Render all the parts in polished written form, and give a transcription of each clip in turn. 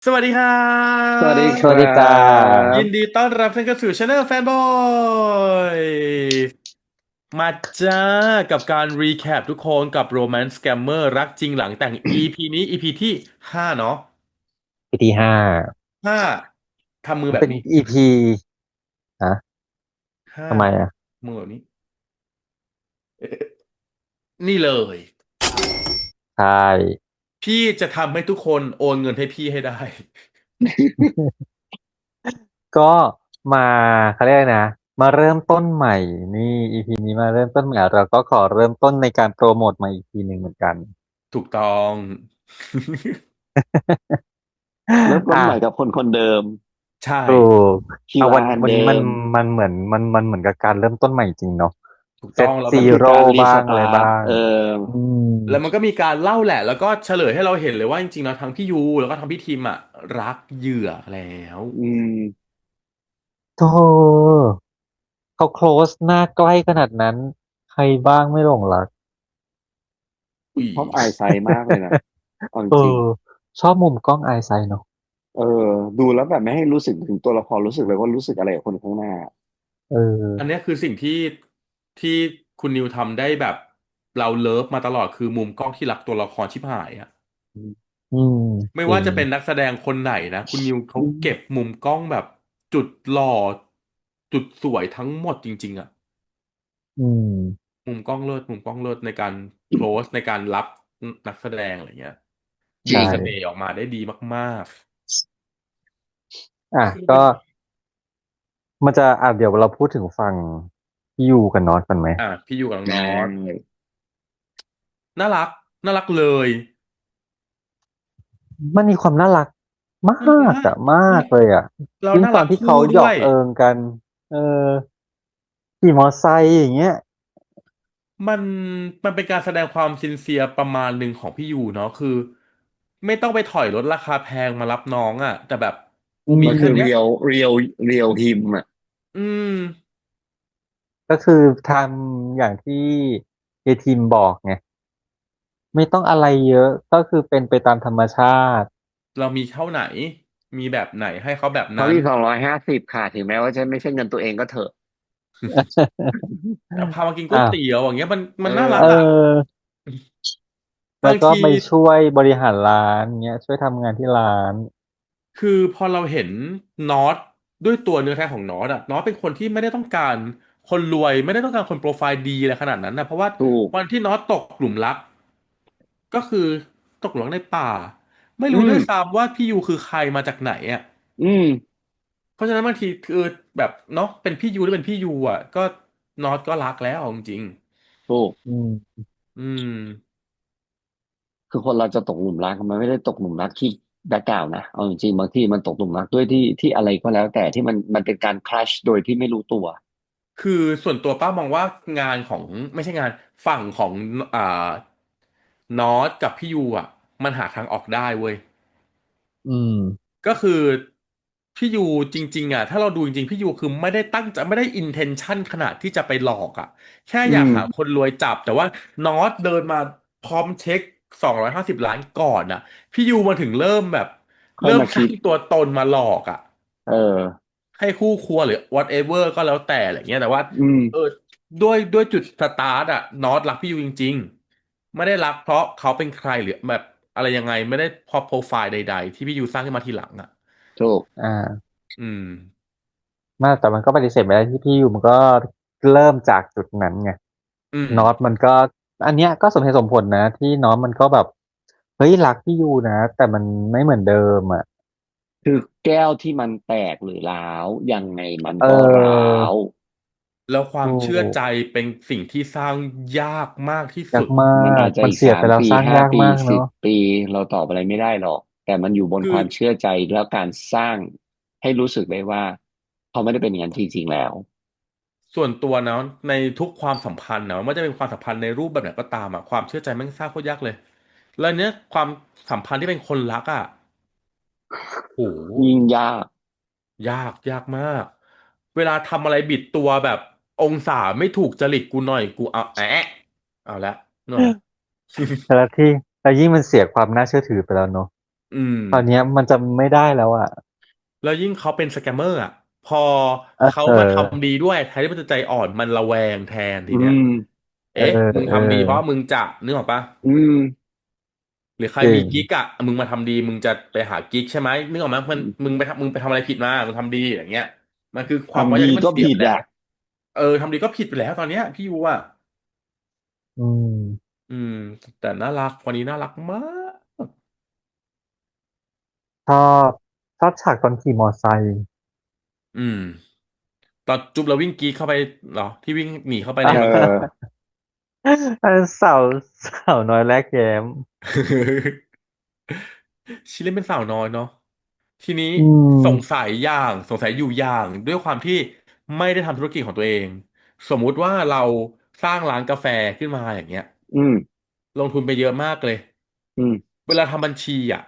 สวัสดีครัสวัสดีครับสวัสดีจ้ายินดีต้อนรับท่านเข้าสู่ช anel แฟนบอยมาจ้ากับการรีแคปทุกคนกับ Romance Scammer รักจริงหลังแต่ง EP นี้ EP ที่5เนาะปีที่ห้าห้าทำมือมันเป็นแบบนี้อีพีฮะห้าทำไมอ่ะมือแบบนี้เอ๊ะนี่เลยใช่พี่จะทำให้ทุกคนโอนเงินให้พี่ให้ได้ ก็มาเขาเรียกอะไรนะมาเริ่มต้นใหม่นี่อีพีนี้มาเริ่มต้นใหม่เราก็ขอเริ่มต้นในการโปรโมทใหม่อีกทีหนึ่งเหมือนกัน ถูกต้อง เริ่ม ต้นอ่ะใหม่กับคนคนเดิมใช่ถูกคิวอาเอาวันร์เดิวันนี้มันมมันเหมือนมันเหมือนกับการเริ่มต้นใหม่จริงเนาะถูกเซตต้องแล้วมัน มันคือซีโร่การรีสบ้างอะไรตาร์ทบ้างอืมแล้วมันก็มีการเล่าแหละแล้วก็เฉลยให้เราเห็นเลยว่าจริงๆแล้วทั้งพี่ยูแล้วก็ทั้งพี่ทีมอ่ะรักเหยื่อแล้วอืมโธ่เขาโคลสหน้าใกล้ขนาดนั้นใครบ้างไม่หลงรัก อุ้ยชอบไอไซด์มากเลยนะเอาจเอริงอชอบมุมกล้องไอไซเนาะๆดูแล้วแบบไม่ให้รู้สึกถึงตัวละครรู้สึกเลยว่ารู้สึกอะไรกับคนข้างหน้าเอออันเนี้ยคือสิ่งที่คุณนิวทำได้แบบเราเลิฟมาตลอดคือมุมกล้องที่รักตัวละครชิบหายอ่ะอืมไม่จริงว่าจะเป็นนักแสดงคนไหนนะคุณนิวเขาเก็บมุมกล้องแบบจุดหล่อจุดสวยทั้งหมดจริงๆอ่ะ อืมมุมกล้องเลิศในการ close ในการรับนักแสดงอะไรเงี้ยดึใช่งเสน่ห์ออกมาได้ดีมากอ่ะๆคือก็มันมันจะเดี๋ยวเราพูดถึงฝั่งพี่ยูกับน็อตกันไหมพี่อยู่กับน้องใช่น็อตน่ารักน่ารักเลยมันมีความน่ารักมาน่ารักกอะมากเลยอะเรายิ่งน่ารักคู่ตอนที่เขาหยด้วยอกเอิงกันเออขี่มอไซค์อย่างเงี้ยมันมันเป็นการแสดงความซินเซียประมาณหนึ่งของพี่ยูเนาะคือไม่ต้องไปถอยรถราคาแพงมารับน้องอ่ะแต่แบบกูอืมีแค่เนี้ยมันคือเรียวฮิมอ่ะอืมก็คือทำอย่างที่เอทีมบอกไงไม่ต้องอะไรเยอะก็คือเป็นไปตามธรรมชาติ เรามีเท่าไหนมีแบบไหนให้เขาแบบนั้น เขามี250ค่ะถึงแม้ว่าจะไม่ใช่เงินตัวเองก็เถอะ แล้วพามากินก๋วยอ่ะเตี๋ยวอย่างเงี้ยมันเอมันน่ารัเกอ่ะออ แล้วก็บางทีไปช่วยบริหารร้านเงี้ยช่วยทำงานที่ร้านคือพอเราเห็นน็อตด้วยตัวเนื้อแท้ของน็อตอะน็อตเป็นคนที่ไม่ได้ต้องการคนรวยไม่ได้ต้องการคนโปรไฟล์ดีอะไรขนาดนั้นนะเพราะว่าถูกวันที่น็อตตกหลุมรักก็คือตกหลุมรักในป่าไม่อืมรู้ด้วยซ้ำว่าพี่ยูคือใครมาจากไหนอ่ะอืมเพราะฉะนั้นบางทีคือแบบเนาะเป็นพี่ยูหรือเป็นพี่ยูอ่ะก็น็อตก็รักแล้วเอาจริงถูก อืมๆอืม คือคนเราจะตกหลุมรักมันไม่ได้ตกหลุมรักที่แบ็คกราวด์นะเอาจริงๆบางทีมันตกหลุมรักด้วยที่อะไรก็แล้วแต่ที่มันเป็นการคลัชโดยที่ไม่รู้ตัวคือส่วนตัวป้ามองว่างานของไม่ใช่งานฝั่งของอ่านอตกับพี่ยูอ่ะมันหาทางออกได้เว้ยอืมก็คือพี่ยูจริงๆอ่ะถ้าเราดูจริงๆพี่ยูคือไม่ได้ตั้งใจไม่ได้อินเทนชันขนาดที่จะไปหลอกอ่ะแค่อือยากหาคมนรวยจับแต่ว่านอตเดินมาพร้อมเช็ค250 ล้านก่อนอ่ะพี่ยูมาถึงเริ่มแบบค่อยมาคิดเริ่มสร้างตัวตนมาหลอกอ่ะ เออให้คู่ครัวหรือ whatever ก็แล้วแต่อะไรเงี้ยแต่ว่าอืมเออด้วยจุดสตาร์ทอะนอตรักพี่ยูจริงๆไม่ได้รักเพราะเขาเป็นใครหรือแบบอะไรยังไงไม่ได้เพราะโปรไฟล์ใดๆที่พี่ยูสร้างขึ้นมาทีหลังอะถูกอ่าอืมมาแต่มันก็ปฏิเสธไม่ได้ที่พี่อยู่มันก็เริ่มจากจุดนั้นไงอืมน็อตมันก็อันเนี้ยก็สมเหตุสมผลนะที่น็อตมันก็แบบเฮ้ยรักพี่ยูนะแต่มันไม่เหมือนเดิมอ่ะคือแก้วที่มันแตกหรือร้าวยังไงมันเอก็ร้าอวแล้วความถูเชื่อใจกเป็นสิ่งที่สร้างยากมากที่สุดยากมามันอากมันจจะอีกเสียไปแล้ว3 ปีสร้างยาก5 ปีมากเนาะ10 ปีเราตอบอะไรไม่ได้หรอกแต่มันอยู่บนคือความเชื่อใจแล้วการสร้างให้รู้สึกได้ว่าเขาไม่ได้เป็นอย่างนั้นจริงๆแล้วส่วนตัวนะในทุกความสัมพันธ์นะไม่ว่าจะเป็นความสัมพันธ์ในรูปแบบไหนก็ตามอะความเชื่อใจแม่งสร้างโคตรยากเลยแล้วเนี้ยความสัมพันธ์ที่เป็นคนรักอะโห ยิ่งยากยากมากเวลาทำอะไรบิดตัวแบบองศาไม่ถูกจริตกูหน่อยกูเอาเอาละหน่อย แต่ละที่แต่ยิ่งมันเสียความน่าเชื่อถือไปแล้วเนาะ อืม ตอนเนี้ยมันจะไม่ได้แล้วอ่ะแล้วยิ่งเขาเป็นสแกมเมอร์อ่ะพอเอเขามาอทำดีด้วยแทนที่มันจะใจอ่อนมันระแวงแทนทีอืเนี้ยมเออเอ๊ะมึงเออทำดีเพราะมึงจะนึกออกปะอืมหรือใครจริงมีกิ๊กอ่ะมึงมาทำดีมึงจะไปหากิ๊กใช่ไหมนึกออกไหมมันมึงไปทำอะไรผิดมามึงทำดีอย่างเงี้ยมันคือความไว้ใจทำดีก็ที่มันเสียผิดอ่ะไปแล้วเออทำดีก็ผิดไปแล้วตอนเนี้ยพี่ยูอ่ะอืมอืมแต่น่ารักวันนี้น่ารักมากชอบชอบฉากตอนขี่มอไซค์ อืมตอนจุ๊บแล้ววิ่งกรีดเข้าไปเหรอที่วิ่งหนีเข้าไปเในเมือง ออ อันสาวน้อยแรกแย้ม ชิเล่นเป็นสาวน้อยเนาะทีนี้อืมสงสัยอยู่อย่างด้วยความที่ไม่ได้ทำธุรกิจของตัวเองสมมุติว่าเราสร้างร้านกาแฟขึ้นมาอย่างเงี้ยอืมลงทุนไปเยอะมากเลยอืมเวลาทำบัญชีอ่ะ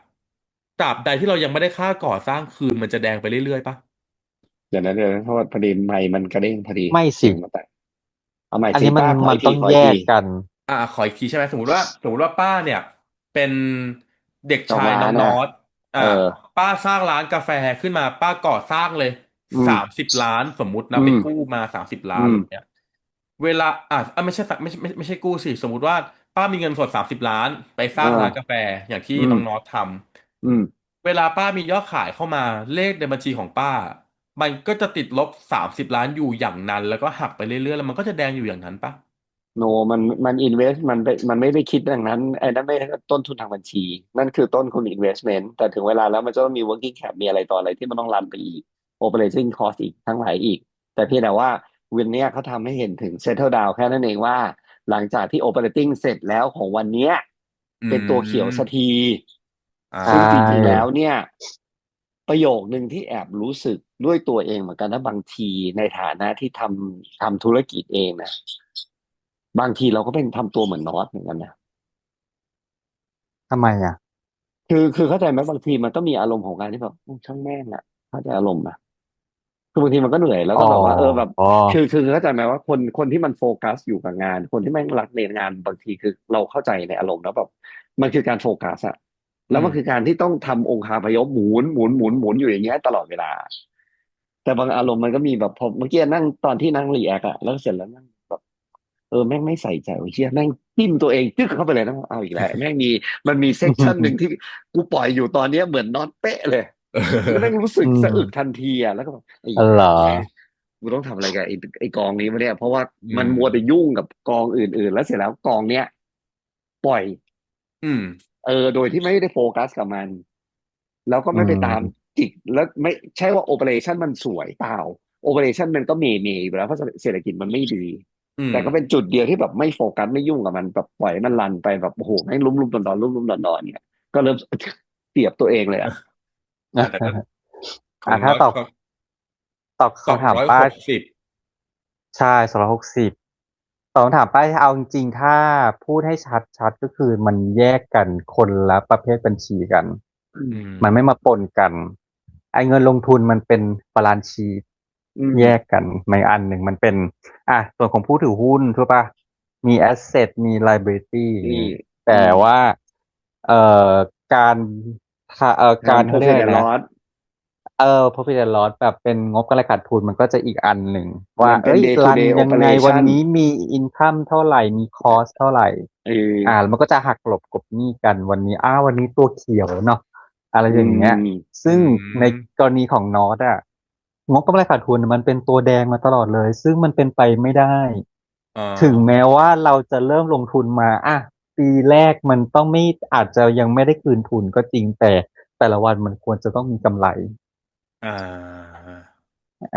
ตราบใดที่เรายังไม่ได้ค่าก่อสร้างคืนมันจะแดงไปเรื่อยๆปะเดี๋ยวนะเพราะว่าพอดีไมค์มันกระเด้งพอดีไม่สิเสียงมาแต่เอาใหม่อันนี้มันสิป้าขอมันต้องแยอีกทีขออีกทีกกันขออีกทีใช่ไหมสมมติว่าป้าเนี่ยเป็นเด็กเจ้าชายน้องร้านอ่ะนอตอ่าเออป้าสร้างร้านกาแฟขึ้นมาป้าก่อสร้างเลยอืม30 ล้านสมมุตินะอืมไปกู้มา30 ล้าอืมนแบบเนี้ยเวลาไม่ใช่ไม่ใช่กู้สิสมมุติว่าป้ามีเงินสด30 ล้านไปสร้างร้านกาอ่าแฟอย่างที่อืมน้องนอตทอืมำเวลาป้ามียอดขายเข้ามาเลขในบัญชีของป้ามันก็จะติดลบ30 ล้านอยู่อย่างนั้นแล้วก็หักไปเรื่อยๆแล้วมันก็จะแดงอยู่อย่างนั้นปะโนมันอินเวสมันไม่ได้คิดอย่างนั้นไอ้นั่นไม่ใช่ต้นทุนทางบัญชีนั่นคือต้นทุน investment แต่ถึงเวลาแล้วมันจะต้องมี working cap มีอะไรต่ออะไรที่มันต้องรันไปอีก operating cost อีกทั้งหลายอีกแต่เพียงแต่ว่าวันเนี้ยเขาทำให้เห็นถึง settle down แค่นั้นเองว่าหลังจากที่ operating เสร็จแล้วของวันเนี้ยอืเป็นตัวเขียวสักมทีอ่ใชซึ่งจริงๆแล้่วเนี่ยประโยคหนึ่งที่แอบรู้สึกด้วยตัวเองเหมือนกันนะบางทีในฐานะที่ทำธุรกิจเองนะบางทีเราก็เป็นทำตัวเหมือนนอตเหมือนกันนะ ทำไมอ่ะคือเข้าใจไหมบางทีมันก็มีอารมณ์ของการที่แบบช่างแม่งอะเข้าใจอารมณ์อะคือบางทีมันก็เหนื่อยแล้วอ๋อก็แบบว่าแบบอ๋อคือเข้าใจไหมว่าคนที่มันโฟกัสอยู่กับงานคนที่แม่งรักในงานบางทีคือเราเข้าใจในอารมณ์แล้วแบบมันคือการโฟกัสอะแล้วมันคืออืมการที่ต้องทำองคาพยพหมุนอยู่อย่างเงี้ยตลอดเวลาแต่บางอารมณ์มันก็มีแบบพอเมื่อกี้นั่งตอนที่นั่งรีแอคอะแล้วเสร็จแล้วนั่งแบบแม่งไม่ใส่ใจโอ้ยเชี่ยแม่งจิ้มตัวเองจึ๊กเข้าไปเลยนะเอาอีกแล้วแม่งมันมีเซกชันหนึ่งที่กูปล่อยอยู่ตอนเนี้ยเหมือนน็อตเป๊ะเลย เอแล้วแม่งอรู้สึอืกสะอึกทัมนทีอ่ะแล้วก็แบบไอ้อ๋อเหรอแย่กูต้องทำอะไรกับไอ้กองนี้วะเนี่ยเพราะว่าอืมันมัวแต่มยุ่งกับกองอื่นๆแล้วเสร็จแล้วกองเนี้ยปล่อยอืมโดยที่ไม่ได้โฟกัสกับมันแล้วก็อืไม่ไปตามมจิกแล้วไม่ใช่ว่าโอเปอเรชันมันสวยเปล่าโอเปอเรชันมันก็เมย์อยู่แล้วเพราะเศรษฐกิจมันไม่ดีอืมแต่ก็เป็นจุดเดียวที่แบบไม่โฟกัสไม่ยุ่งกับมันแบบปล่อยให้มันรันไปแบบโอ้โหให้ลุ่มๆดอนๆลุ่มๆดอนๆเนี่ยก็เริ่มเปรียบตัวเองเลยอ่ะแต่ก็ของถ้าตอบน็อตเขาตอบสองคำถามป้า ร้อยหกสิบใช่260ตอบคำถามป้ายเอาจริงๆถ้าพูดให้ชัดก็คือมันแยกกันคนละประเภทบัญชีกันอืมอืมมันไม่มาปนกันไอ้เงินลงทุนมันเป็นบาลานซ์ชีทอืมแยกกันในอันหนึ่งมันเป็นส่วนของผู้ถือหุ้นถูกปะมีแอสเซทมี liability อย่างนี่นี้แต่อืม ว่าเอ่อการการทำ เขาเรียกอะ profit ไร and นะ loss profit and loss แบบเป็นงบกำไรขาดทุนมันก็จะอีกอันหนึ่งว่ามันเป็น day to รัน day ยังไงวัน operation นี้มีอินคัมเท่าไหร่มีคอสเท่าไหร่เออแล้วมันก็จะหักกลบหนี้กันวันนี้วันนี้ตัวเขียวเนาะอะไรอือย่างเงี้ยมซึ่งอืในมกรณีของนอตงบกำไรขาดทุนมันเป็นตัวแดงมาตลอดเลยซึ่งมันเป็นไปไม่ได้อ่ถึงาแม้ว่าเราจะเริ่มลงทุนมาปีแรกมันต้องไม่อาจจะยังไม่ได้คืนทุนก็จริงแต่ละวันมันควรจะต้องมีกำไร อ่า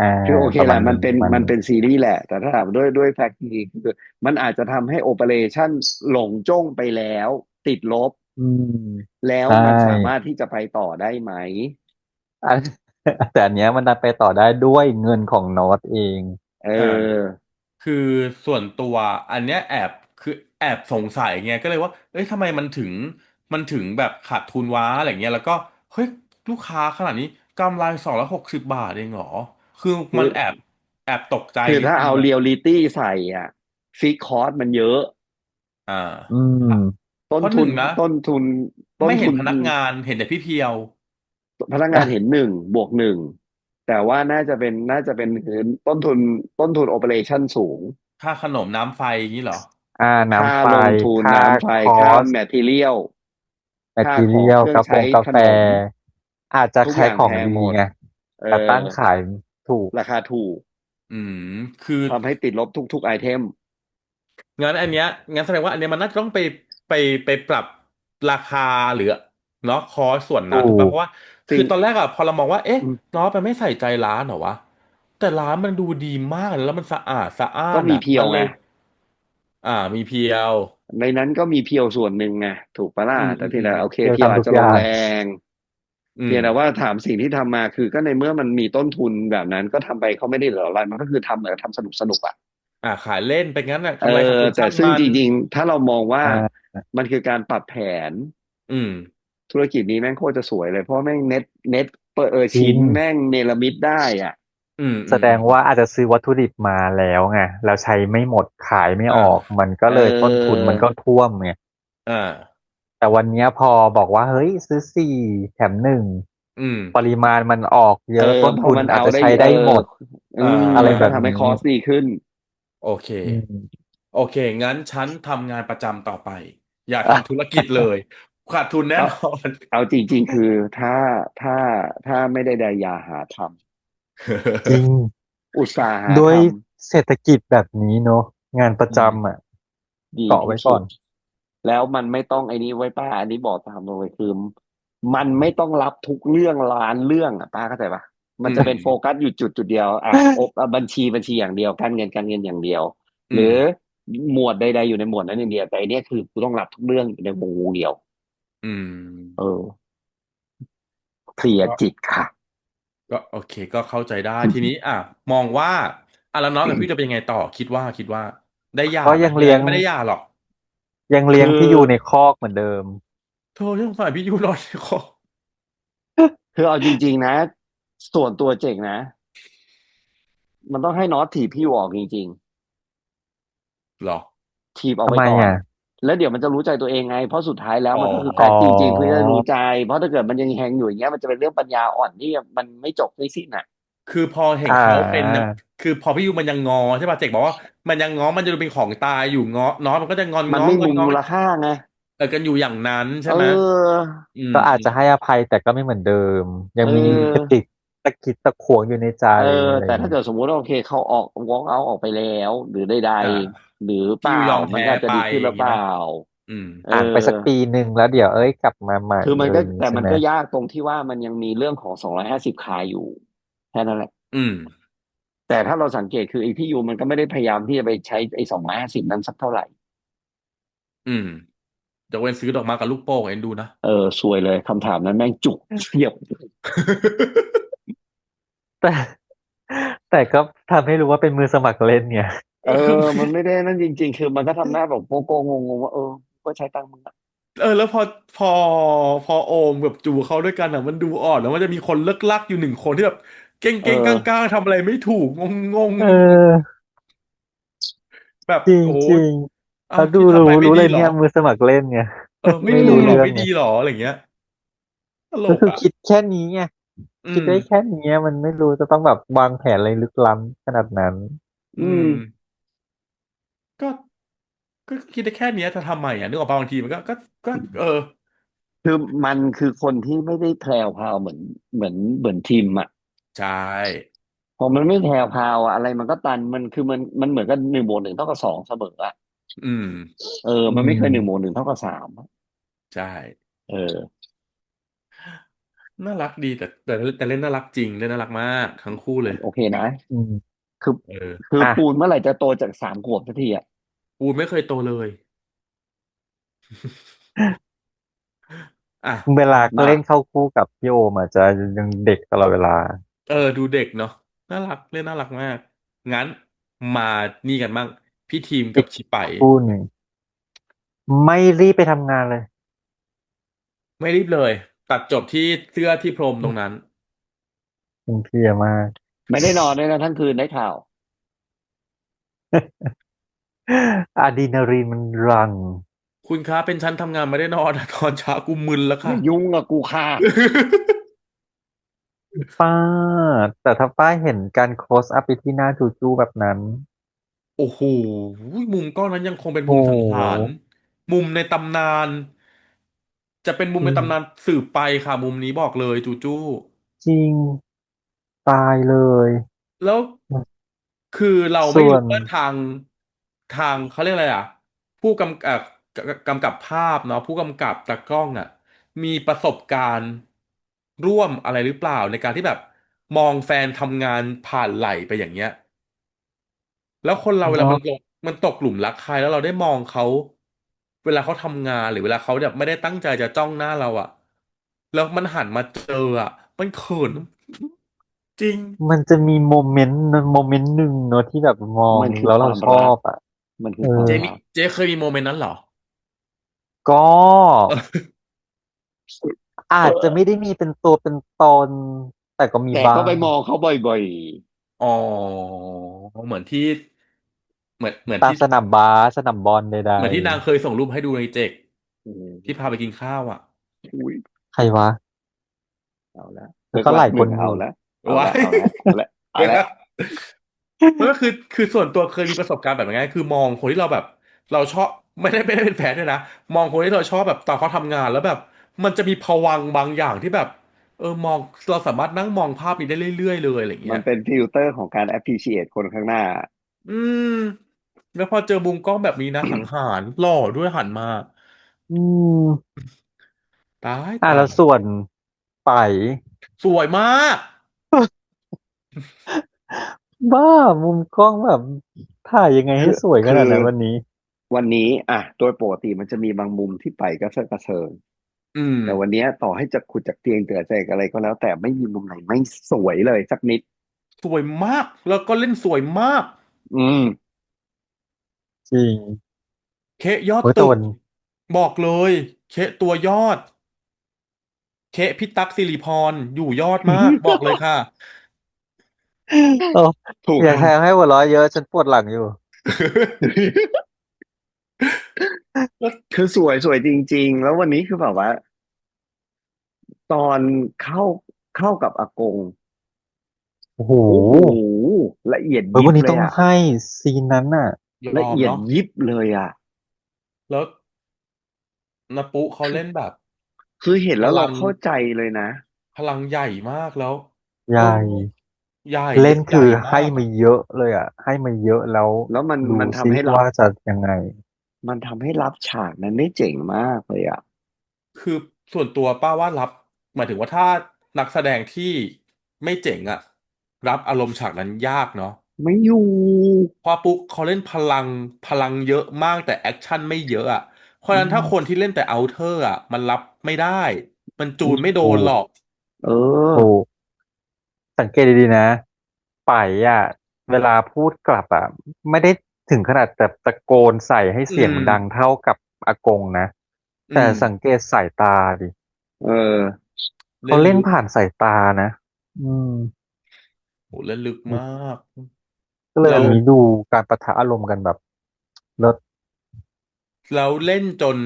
อ่าคือโอเคประมาณนี้แหละมันเป็นประมาณนี้มันเป็นซีรีส์แหละแต่ถ้าถามด้วยแฟกต์จริงๆคือมันอาจจะทำให้ operation หลงจ้งไปแล้วติดลบอืมแล้วใช่มันสามารถที่จะไปต่อได้ไหมอันแต่อันเนี้ยมันดันไปต่อได้ด้วยเงินของโนอตเองเอ่า ออคือส่วนตัวอันเนี้ยคือแอบสงสัยไงก็เลยว่าเอ้ยทำไมมันถึงแบบขาดทุนวะอะไรเงี้ยแล้วก็เฮ้ยลูกค้าขนาดนี้กำไร260 บาทเองเหรอคือคือมันแอบตกใจคือถ้าเอานิดนึงอะเรียลลิตี้ใส่อ่ะฟิกคอร์สมันเยอะอ่าอืมต้นทุนเพราะหนึ่งนะต้นทุน ต้นทุนไม่เห็นพนักงานเห็นแต่พี่เพียวพนักงานเห็น1 บวก 1แต่ว่าน่าจะเป็นต้นทุนโอเปอเรชั่นสูงค่าขนมน้ำไฟอย่างนี้เหรอค่าน้ำไฟลงทุนค่าน้ำไฟคอค่าสแมททีเรียลแมทค่าทีเรีของเครื่อยลงใช้กาแฟขนมอาจจะทุกอย่างขายของแพงหมดดีไงเอแต่ตั้งอขายถูกราคาถูกอืมคือ ทำให้ติดลบทุกไอเทมงั้นอันเนี้ยงั้นแสดงว่าอันเนี้ยมันน่าจะต้องไปไปปรับราคาหรือเนาะคอสส่วนนั้นถูกถูกป่ะเพราะว่าคือสิ่งตอนแรกอะพอเรามองว่าเอ๊ะอืมน้องมันไม่ใส่ใจร้านเหรอวะแต่ร้านมันดูดีมากเลยแล้วมันสะอาดสะอ้าก็มีนอะเพียวไง มันเลยมีเพียวในนั้นก็มีเพียวส่วนหนึ่งไงถูกปะล่ะอืมแต่เพียงแต่อืมอืมโอเคเดียวเพียวอาทำทุกอย่างจจะลงแรงอืมเพียงแต่ว่าถามสิ่งที่ทำมาคือก็ในเมื่อมันมีต้นทุนแบบนั้นก็ทำไปเขาไม่ได้เหลืออะไรมันก็คือทำเหมือนทำสนุกอ่ะขายเล่นไปงั้นอะเออกำไรขาดทุนแต่ซึ่งช่างมันจริงๆถ้าเรามองว่าอ่ามันคือการปรับแผนอืมธุรกิจนี้แม่งโคตรจะสวยเลยเพราะแม่งเน็ตเปิดจริงชิ้นแม่งเนรมิตได้อ่ะอืมอืแสดงมอืมว่าอาจจะซื้อวัตถุดิบมาแล้วไงแล้วใช้ไม่หมดขายไม่อ่ออกามันก็เเลยต้นทุนออมันก็ท่วมไงอ่าแต่วันเนี้ยพอบอกว่าเฮ้ยซื้อ4 แถม 1อืมปริมาณมันออกเยเอออะต้นพอทุนอาจจะมันเอาได้ใช้ได้หมดอือ่มอะไรมันก็ทำให้คแบบนี้อสดีขึ้น โอเค อืม โอเค งั้นฉันทำงานประจำต่อไป อย่าทำธุรกิจเลย ขาดทุนแน่เอานอน เอาจริงๆคือถ้าถ้าไม่ได้ดายาหาทจริงำอุตสาหาด้วยทเศรษฐกิจแบบนี้เนอะงานประอืมจำอ่ะำดีเกาะไว้ก่อนที่สุดแล้วมันไม่ต้องไอ้นี้ไว้ป้าอันนี้บอกตามตรงเลยคือมันไม่ต้องรับทุกเรื่องล้านเรื่องอ่ะป้าเข้าใจปะอืมันจะมเป็นโฟกัสอยู่จุดเดียวอ่ะบัญชีอย่างเดียวการเงินอย่างเดียวอืมหรือหมวดใดๆอยู่ในหมวดนั้นอย่างเดียวแต่อันเนี้ยคือกูต้องรับทุกเรื่องอยู่ในวงเดียวอืเอมอเคลียร์ก็จิตค่ะ ก็โอเค ก็เข้าใจได้ ทีนี้มองว่าแล้วน้องกับพี่จะเป็นยังไงต่อ คิดว่า ได้หย่าก็ไหมยังเลี้ยงยังไงก็ไม่ได้หย่าหรอกคือพี่ยูในคอกเหมือนเดิมโทษที่สงสารพี่ยูรอดคอเอาจริงๆนะส่วนตัวเจ๋งนะมันต้องให้น็อตถีบพี่อยู่ออกจริงเหรอๆถีบออกทำไมไปก่อนอ่ะแล้วเดี๋ยวมันจะรู้ใจตัวเองไงเพราะสุดท้ายแล้วอ๋อมันก็คือแฟอ๋อกต์จริงๆเพื่อจะรู้ใจเพราะถ้าเกิดมันยังแฮงอยู่อย่างเงี้ยมันจะเป็นเรื่องปัญญาอ่อนที่มันไม่จบไม่สิ้นอ่ะคือพอเห็นอ่เขาเป็นาคือพอพี่ยูมันยังงอใช่ป่ะเจกบอกว่ามันยังง้อมันจะดูเป็นของตายอยู่ง้อน้องมันก็จะงอนมันไม่มีง้องอนง้อ มูลค่าไงกันอยู่อย่างนั้นใช่เอไหมออืมก็อาอืมจจะให้อภัยแต่ก็ไม่เหมือนเดิมยัเงมีออตะกิดตะขวงอยู่ในใจเอออะไรอย่างนี้แต่ถ้าเกิดสมมุติว่าโอเคเขาออก walk out ออกไปแล้วหรือใดอ่าๆหรือเปล่าพี่ยูยอมแพ้ไปมันก็อาจจะดีขึ้นหรือเปล่าอย่างนี้เนาะอืมเอห่างไปสักอ 1 ปีแล้วเดี๋ยวเอ้ยกลับมาใหม่คือมันก็อะไรอย่างนี้ใช่ไหมแต่มันก็ยากตรงที่ว่ามันยังมีเรื่องของ250คาอยู่แค่นั้นแหละอืมแต่ถ้าเราสังเกตคือไอ้ที่อยู่มันก็ไม่ได้พยายามที่จะไปใช้ไอ้250นั้นสักเท่าไหร่อืมยกเว้นซื้อดอกไม้กับลูกโป่งเอ็นดูนะ เออซวยเลยคำถามนั้นแม่งจุกเสียบ แต่แต่ก็ทำให้รู้ว่าเป็นมือสมัครเล่นเนี่ย เออมันไม่ได้นั่นจริงๆคือมันก็ทำหน้าแบบโกงงๆว่าก็ใช้ตังค์มึงอะแล้วพอพอโอมกับจูเข้าด้วยกันมันดูอ่อนแล้วมันจะมีคนเลิกลักอยู่1 คนที่แบบเก่งเอเก่งกอล้างๆทำอะไรไม่ถูกงงเออแบบจริงโอ้จริงแล้วดูพี่ทำอะไรไม่รู้ดีเหรอเลยเนี่ยมือสมัครเล่นไง ไม่ ไม่ถูกหรอรู้เรื่องไงไม่ดีหรออะไรเงี้ยตลก็คือกคิดแค่นี้ไงอืมคิดได้แค่นี้มันไม่รู้จะต้องแบบวางแผนอะไรลึกล้ำขนาดนั้นอือืมมก็ก็คิดได้แค่เนี้ยจะทำใหม่นึกออกป่ะบางทีมันก็คือมันคือคนที่ไม่ได้แพรวพราวเหมือนทีมอ่ะใช่พอมันไม่แพรวพราวอะอะไรมันก็ตันมันคือมันเหมือนกับ1 บวก 1เท่ากับ2เสมออะ อืมอืมันไม่เคย1 บวก 1มเท่ากับ3อะใช่เออน่ารักดีแต่เล่นน่ารักจริงเล่นน่ารักมากทั้งคู่เลยโอเคนะอืมคือเออคืออ่ะปูนเมื่อไหร่จะโตจาก3 ขวบสักทีอ่ะปูนไม่เคยโตเลยอ่ะเวลามาเล่นเข้าคู่กับพี่โอมอาจจะยังเด็กตลอดเวลาดูเด็กเนาะน่ารักเล่นน่ารักมากงั้นมานี่กันบ้างพี่ทีมกัอีกบชิไปคู่หนึ่งไม่รีบไปทำงานเลยไม่รีบเลยตัดจบที่เสื้อที่พรมตรงนั้นมันเพลียมาก ไม่ได้นอนด้วยนะทั้งคืนได้ข่าว อะดรีนาลีนมันรัน คุณคะเป็นฉันทำงานไม่ได้นอนตอนเช้ากูมึนแล้วค่ะ ไม่ยุ่งกับกูค่ะ ป้าแต่ถ้าป้าเห็นการ close up ไปที่หน้าจูจูแบบนั้นโอ้โหมุมกล้องนั้นยังคงเป็นโมุมสังหาหรมุมในตำนานจะเป็นมุจริงมในตำนานสืบไปค่ะมุมนี้บอกเลยจูจูจริงตายเลยแล้วคือเราไม่รู้ส่วนว่าทางเขาเรียกอะไรอ่ะผู้กำกับภาพเนาะผู้กำกับตากล้องอ่ะมีประสบการณ์ร่วมอะไรหรือเปล่าในการที่แบบมองแฟนทำงานผ่านไหลไปอย่างเงี้ย แล้วคนเราเวลาเนาะมันตกหลุมรักใครแล้วเราได้มองเขาเวลาเขาทำงานหรือเวลาเขาแบบไม่ได้ตั้งใจจะจ้องหน้าเราอะแล้วมันหันมาเจออะมันเขินจริงมันจะมีโมเมนต์หนึ่งเนอะที่แบบมองมันคือแล้วเราชอความรักบอ่ะมันเออคือความรักเจเคยมีโมเมนต์นั้นเหรอ ก็เออาจจะไม่ได้อมีเป็นตัวเป็นตนแต่ก็มีแต่ก็ไปบ้างมองเขาบ่อยอ๋อเหมือนที่เหมือนที่ตามสนามบาสสนามบอลใดเหมือนที่นางเคยส่งรูปให้ดูในเจกๆอืมที่พาไปกินข้าวอ่ะอุ้ยๆใครวะเอาละแล้วก็หลายเลิกละมึคนอยู่ งเอาละเอาว้าย ละเอาละเอาละ เดี๋ยวเอาละ มันก็คือส่วนตัวเคยมีประสบการณ์แบบนั้นคือมองคนที่เราแบบเราชอบไม่ได้เป็นแฟนด้วยนะมองคนที่เราชอบแบบตอนเขาทำงานแล้วแบบมันจะมีภวังค์บางอย่างที่แบบมองเราสามารถนั่งมองภาพนี้ได้เรื่อยๆเลยอะไรเงี้ยมันเป็นฟิลเตอร์ของการ appreciate คนข้างหน้า อืมแล้วพอเจอมุมกล้องแบบนี้นะสังหารหล่อด้วยหันมาอืมตายอ่ะตายแล้วส่วนไปสวยมากบ้ามุมกล้องแบบถ่ายยังไงให้คือสวยขนาดคือนั้นวันนี้วันนี้อ่ะโดยปกติมันจะมีบางมุมที่ไปก็เซอะกระเซิงอืมแต่วันนี้ต่อให้จะขุดจากเตียงเตือใจอะไรก็แล้วแต่ไม่มีมุมไหนไม่สวยเลยสักนิดสวยมากแล้วก็เล่นสวยมากอืม จริงเคยอดโอ้ยแต่ตึกวัน บอกเลยเคตัวยอด เคพี่ตั๊กสิริพรอยู่ยอดมากบอกเลยค่ะ เอออย่าถูกค่ะ แทงให้หัวเราะเยอะฉันปวดหลังอยู่ คือสวยจริงๆแล้ววันนี้คือแบบว่าตอนเข้าเข้ากับอากงโอ้โหโอ้โหละเอียดเฮ้ยวันนี้ยิบเลยอ่ะต้องให้ซีนนั้นน่ะยละเอียดอมเนาะยิบเลยอ่ะแล้วนปุเขาคือเล่นแบบคือเห็นแล้วเราพลังเข้าใจเลยนะพลังใหญ่มากแล้วใหเออญ่ใหญ่เล่นใหญ่คือให้มากอะมาเยอะเลยอ่ะให้มาเยอะแล้วแล้วมันดูมันซิทำให้รับว่าจะยังไงมันทำให้รับฉากนั้นได้เจ๋งมากเลยอ่ะคือส่วนตัวป้าว่ารับหมายถึงว่าถ้านักแสดงที่ไม่เจ๋งอะรับอารมณ์ฉากนั้นยากเนาะไม่อยู่เพราะปุ๊กเขาเล่นพลังเยอะมากแต่แอคชั่นไม่เยอะอะเพราะฉะอืนั้นถ้าคนมที่เล่นแต่เอาเทอร์อะมันรับไม่ได้มันจูอืมนไม่โดถูกนหรอกเอถูอกสังเกตดีๆนะไปอ่ะเวลาพูดกลับอ่ะไม่ได้ถึงขนาดแบบตะโกนใส่ให้อืเสียงมดังเท่ากับอากงนะแต่อืมสังเกตสายตาดิ เออเขาเล่นเล่นลึกผ่านสายตานะอืมโหเล่นลึกมากก็เลยแล้วอันนี้ดูการปะทะอารมณ์กันแบบเลิศแล้วเล่นจน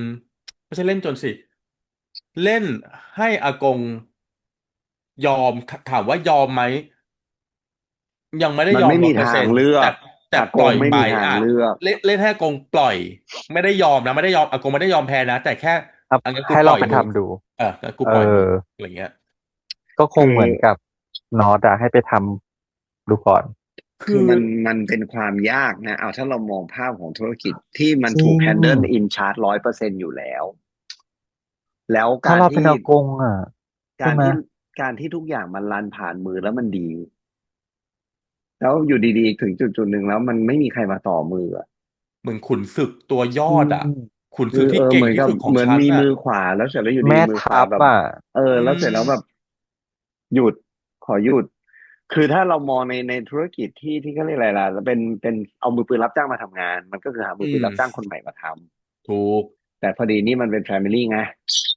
ไม่ใช่เล่นจนสิเล่นให้อากงยอมถามว่ายอมไหมยังไม่ได้มันยอมไม่มีทาง100%แต่เลือกแต่อากงปล่อยไปไม่มีทางอ่ะเลือกเล่นให้อากงปล่อยไม่ได้ยอมนะไม่ได้ยอมอากงไม่ได้ยอมแพ้นะแต่แค่เอาอันนั้นกูให้ลองปล่อยมึงไปทำดูงั้นกูเออปล่อยมึงอะไรเงี้ยก็คงคือเหมือนกับนอตอะให้ไปทำดูก่อนคือมันเป็นความยากนะเอาถ้าเรามองภาพของธุรกิจที่มันถูก จริง handle in charge 100%อยู่แล้วแล้วถ้าเราเป็นอากงอะใช่ไหมการที่การที่ทุกอย่างมันรันผ่านมือแล้วมันดีแล้วอยู่ดีๆถึงจุดหนึ่งแล้วมันไม่มีใครมาต่อมืออะเหมือนขุนศึกตัวยอจริดอ่ะงขุนศึคือกที่เก่เหมือนกับงที่สุดของเหมือนฉันน่ะมีมือขวาแล้วเสร็จแล้วอยู่ดีแม่มือขวาทัพแบบอะอืแล้วเสร็จแล้วแบบมหยุดขอหยุดคือถ้าเรามองในธุรกิจที่เขาเรียกอะไรล่ะเป็นเอามือปืนรับจ้างมาทำงานมันก็คือหามือปืนอืมรับจ้างคนใหม่มาทำ ถูก แต่พอดีนี่มันเป็น family ไง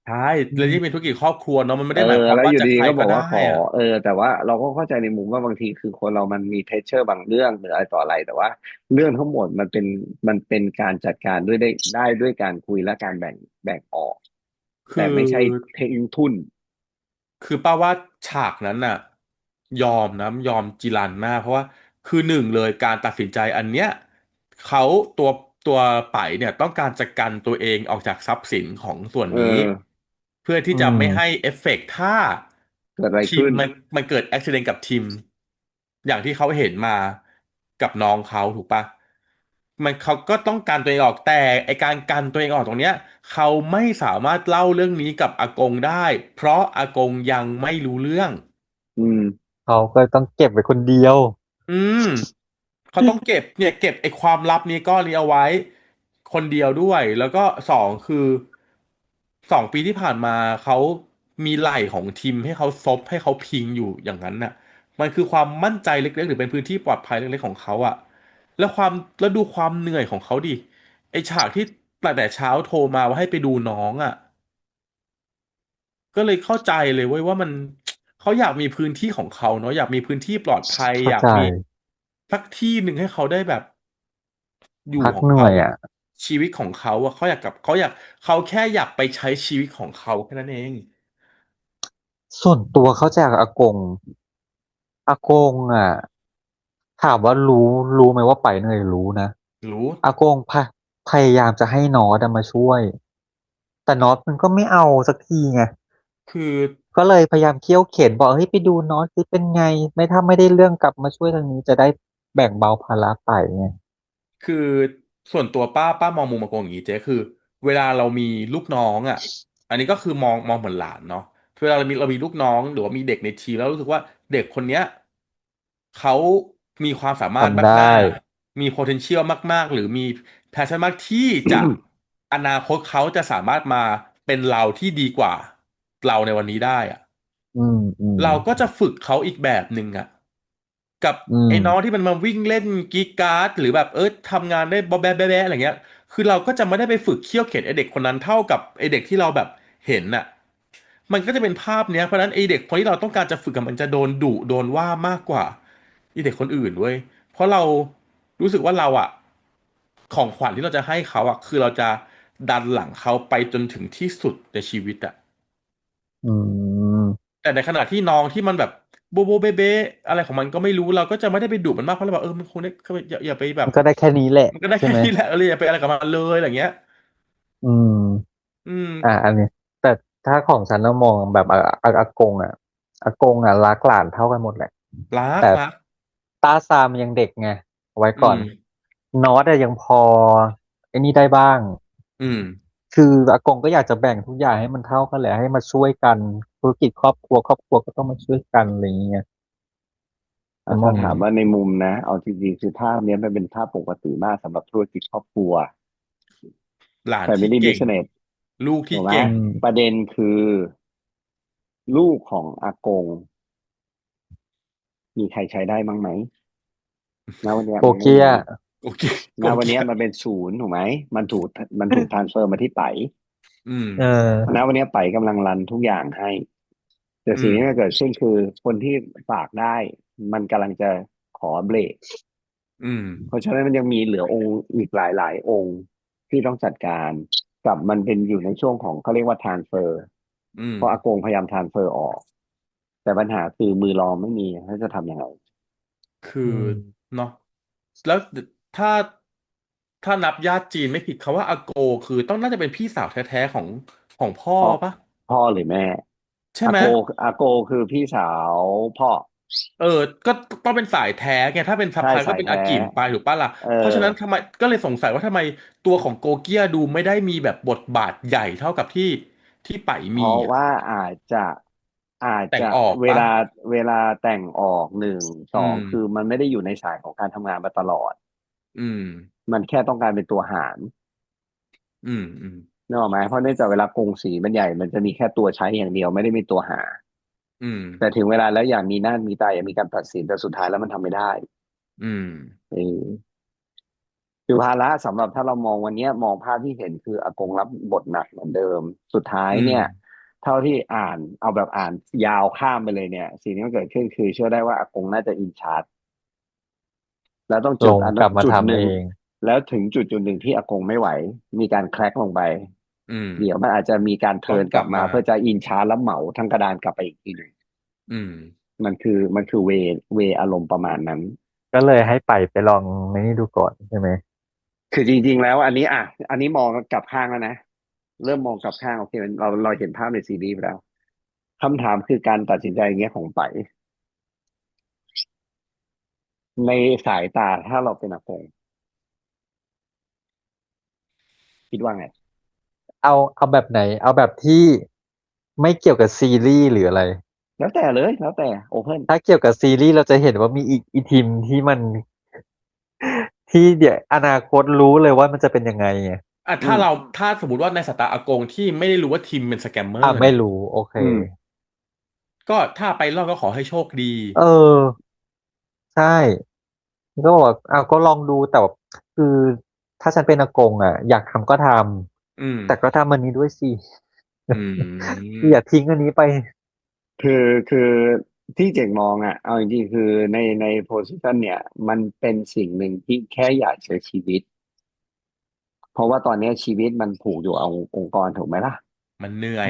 ใช่แล้วยิ่งเป็นธุรกิจครอบครัวเนาะมันไม่เออได้หมายความแล้วอยู่ดีว่าจะใครก็ได้ก็บอกว่าขออ่ะแต่ว่าเราก็เข้าใจในมุมว่าบางทีคือคนเรามันมีเพชเชอร์บางเรื่องหรืออะไรต่ออะไรแต่ว่าเรื่องทั้งหมดมันเป็นการจัดการได้ด้วยการคุยและการแบ่งออกคือแต่ไม่ใช่ทิ้งทุนคือป้าว่าฉากนั้นน่ะยอมจิรันมากเพราะว่าคือหนึ่งเลยการตัดสินใจอันเนี้ยเขาตัวตัวไปเนี่ยต้องการจะกันตัวเองออกจากทรัพย์สินของส่วนเอนี้อเพื่อที่อืจะไม่ให้มเอฟเฟกต์ถ้าเกิดอะไรขึ้นทีมมันเกิดอุบิเหตุกับทีมอย่างที่เขาเห็นมากับน้องเขาถูกปะเขาก็ต้องการตัวเองออกแต่ไอการกันตัวเองออกตรงเนี้ยเขาไม่สามารถเล่าเรื่องนี้กับอากงได้เพราะอากงยังไม่รู้เรื่องอืมเขาก็ต้องเก็บไว้คนเดียวอืมเขาต้องเก็บไอความลับนี้ก้อนนี้เอาไว้คนเดียวด้วยแล้วก็สองคือ2 ปีที่ผ่านมาเขามีไหล่ของทีมให้เขาซบให้เขาพิงอยู่อย่างนั้นน่ะมันคือความมั่นใจเล็กๆหรือเป็นพื้นที่ปลอดภัยเล็กๆของเขาอะแล้วแล้วดูความเหนื่อยของเขาดิไอฉากที่ตั้งแต่เช้าโทรมาว่าให้ไปดูน้องอะ ก็เลยเข้าใจเลยเว้ยว่ามันเขาอยากมีพื้นที่ของเขาเนาะอยากมีพื้นที่ปลอดภัยเข้าใจอยากมีสักที่หนึ่งให้เขาได้แบบอยู่พักของเขาเหนื่อยอ่ะชีวิตของเขาอะเขาแค่อยากไปใช้ชีวิตของเขาแค่นั้นเองส่วนตัวเข้าใจกับอากงอ่ะถามว่ารู้ไหมว่าไปเหนื่อยรู้นะรู้อากงพยายามจะให้นอตอะมาช่วยแต่นอตมันก็ไม่เอาสักทีไงคือ ก็เลยพยายามเคี่ยวเข็นบอกเฮ้ยไปดูนอตสิเป็นไงไม่ถ้าไม่ได้เรื่องกลับมาช่วยทางนี้จะได้แบ่งเบาภาระไปไงคือส่วนตัวป้ามองมุมมองอย่างนี้เจ๊คือเวลาเรามีลูกน้องอ่ะอันนี้ก็คือมองเหมือนหลานเนาะเวลาเรามีลูกน้องหรือว่ามีเด็กในทีมแล้วรู้สึกว่าเด็กคนเนี้ยเขามีความสามารถทำได้มากๆมี potential มากๆหรือมี passion มากที่จะอนาคตเขาจะสามารถมาเป็นเราที่ดีกว่าเราในวันนี้ได้อะ อืมอืมเราก็จะฝึกเขาอีกแบบหนึ่งอะกับอืมไอ้น้องที่มันมาวิ่งเล่นกรีดการ์ดหรือแบบทำงานได้บ๊อบแบ๊ะแบ๊ะแบ๊ะอะไรเงี้ยคือเราก็จะไม่ได้ไปฝึกเคี่ยวเข็นไอเด็กคนนั้นเท่ากับไอเด็กที่เราแบบเห็นน่ะมันก็จะเป็นภาพเนี้ยเพราะฉะนั้นไอเด็กคนที่เราต้องการจะฝึกกับมันจะโดนดุโดนว่ามากกว่าไอเด็กคนอื่นเว้ยเพราะเรารู้สึกว่าเราอะของขวัญที่เราจะให้เขาอะคือเราจะดันหลังเขาไปจนถึงที่สุดในชีวิตอะ อืมแต่ในขณะที่น้องที่มันแบบโบโบเบเบอะไรของมันก็ไม่รู้เราก็จะไม่ได้ไปดุมันมากเพราะเราแบบมันคงได้อย่าไปแบบมันก็ได้แค่นี้แหละมันก็ได้ใช่ไหมแค่นี้แหละอย่าไปอะไรกับมันเลยอะไรเงี้ยอืม อืมอันนี้แต่ถ้าของฉันเรามองแบบอากงอ่ะอากงอ่ะรักหลานเท่ากันหมดแหละแต่รักตาซามยังเด็กไงเอาไว้อืมก่อนนอตอะยังพอไอ้นี่ได้บ้างอืมคืออากงก็อยากจะแบ่งทุกอย่างให้มันเท่ากันแหละให้มาช่วยกันธุรกิจครอบครัวก็ต้องมาช่วยกันอะไรอย่างเงี้ยฉันมถ้าองอย่างนี้ถามว่าในมุมนะเอาจริงๆคือภาพเนี้ยมันเป็นภาพปกติมากสำหรับธุรกิจครอบครัว หลานที่ Family เก่ง Business ลูกถูกไหมที่เก่งอืมประเด็นคือลูกของอากงมีใครใช้ได้มั้งไหมณวันเนี้ยโกเกียมันไม่มีโอเคโกณวันเกียเนี้ยมันเป็นศูนย์ถูกไหมมันถูกมันถูกทรานสเฟอร์มาที่ไตอืมเออณวันเนี้ยไตกำลังรันทุกอย่างให้แต่อืมสิ่งที่มันเกิดขึ้นคือคนที่ฝากได้มันกำลังจะขอเบรกอืมเพราะฉะนั้นมันยังมีเหลือองค์อีกหลายองค์ที่ต้องจัดการกับมันเป็นอยู่ในช่วงของเขาเรียกว่าทรานสเฟอร์อืมเพราะอากงพยายามทรานสเฟอร์ออกแต่ปัญหาคือมือรองไม่มีเขาจะทำยังไงคืออืมเนาะแล้วถ้าถ้านับญาติจีนไม่ผิดคำว่าอาโกคือต้องน่าจะเป็นพี่สาวแท้ๆของพ่อเพราะปะพ่อหรือแม่ ใช่ไหม อาโกอาโกคือพี่สาวพ่อเออก็ต้องเป็นสายแท้ไงถ้าเป็นซับใช่ไพก็สายแท้เป็นอากิมไปถูกปะล่ะเออเพราะฉะนั้นทำไมก็เลยสงสัยว่าทำไมตัวของโกเกียดูไม่ได้มีแบบบทบาทใหญ่เท่ากับที่ไปมีอ่ะเพราะว่าอาจจะแต่งออกปะเวลาแต่งออกหนึ่งสองอืมคือมันไม่ได้อยู่ในสายของการทำงานมาตลอดอืมมันแค่ต้องการเป็นตัวหารอืมนึกออกไหมเพราะเนื่องจากเวลากงสีมันใหญ่มันจะมีแค่ตัวใช้อย่างเดียวไม่ได้มีตัวหาอืมแต่ถึงเวลาแล้วอย่างมีหน้ามีตาอย่างมีการตัดสินแต่สุดท้ายแล้วมันทำไม่ได้อืมเออ คือภาระสำหรับถ้าเรามองวันเนี้ยมองภาพที่เห็นคืออากงรับบทหนักเหมือนเดิมสุดท้ายอืมเนี่ยเท่าที่อ่านเอาแบบอ่านยาวข้ามไปเลยเนี่ยสิ่งที่มันเกิดขึ้นคือเชื่อได้ว่าอากงน่าจะอินชาร์จแล้วต้องลจุดอันงกลับมาจุดหนึ่งทำเองแล้วถึงจุดหนึ่งที่อากงไม่ไหวมีการแคร็กลงไปอืมเดี๋ยวมันอาจจะมีการต้อเทิร์นกลับมางกลับมาเพื่อจะอินชาร์จแล้วเหมาทั้งกระดานกลับไปอีกทีหนึ่งอืมมันคือเวอารมณ์ประมาณนั้น ก็เลยให้ไปลองในนี่ดูก่อนใช่ไหมคือจริงๆแล้วอันนี้อันนี้มองกลับข้างแล้วนะเริ่มมองกลับข้างโอเคเราเห็นภาพในซีรีส์ไปแล้วคำถามคือการตัดสินใจอย่างเงี้ยของไปในสายตาถ้าเราเป็นอากงคิดว่าไงเอาแบบไหนเอาแบบที่ไม่เกี่ยวกับซีรีส์หรืออะไรแล้วแต่เลยแล้วแต่โอเพ่นถ้าเกี่ยวกับซีรีส์เราจะเห็นว่ามีอีกทีมที่มันที่เดี๋ยวอนาคตรู้เลยว่ามันจะเป็นยังไงไงอ่ะอืมถ้าสมมติว่าในสายตาอากงที่ไม่ได้รู้ว่าทีมเป็นสแกมเมออ่ะร์เนี่ยไม่รู้โอเคอืมก็ถ้าไปรอดก็ขอให้โชคดีเออใช่ก็บอกว่าเอาก็ลองดูแต่แบบคือถ้าฉันเป็นอากงอ่ะอยากทำก็ทอืมำแต่ก็ทำอันนี้ด้วยสิ อื อย่ามทิ้งอันนี้ไปคือที่เจ๋งมองเอาจริงๆคือในโพสิชันเนี่ยมันเป็นสิ่งหนึ่งที่แค่อยากใช้ชีวิตเพราะว่าตอนนี้ชีวิตมันผูกอยู่เอาองค์กรถูกไหมล่ะ มันเหนื่อย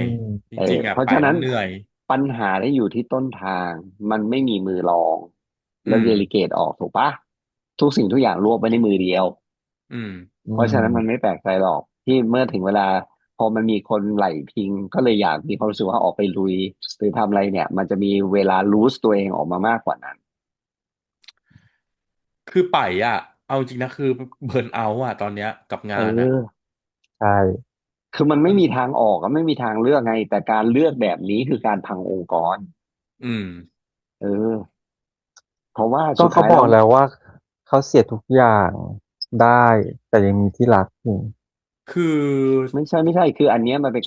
จเออริงๆอ่ะไปเพราะฉะนั้นแล้วเหนื่อยปัญหาที่อยู่ที่ต้นทางมันไม่มีมือรองอืแล้วมเดลิเกตออกถูกปะทุกสิ่งทุกอย่างรวบไว้ในมือเดียวอืมอืเพราะฉะนั้นมันมไม่แปลกใจหรอกที่เมื่อถึงเวลาพอมันมีคนไหลพิงก็เลยอยากมีความรู้สึกว่าออกไปลุยหรือทำอะไรเนี่ยมันจะมีเวลาลูสตัวเองออกมามากกว่านั้นคือไปอ่ะเอาจริงนะคือเบิร์นเอาท์อ่ะตอนเนี้ยกับเงานอ่ะออใช่คือมันไม่มีทางออกไม่มีทางเลือกไงแต่การเลือกแบบนี้คือการพังองค์กรอืมเออเพราะว่าก็เขาบสุดท้ายแล้ว อกแล้วว่าเขาเสียทุกอย่างได้แต่ยังมีที่รักอยู่คือไม่ใช่คืออันเนี้ยมันเป็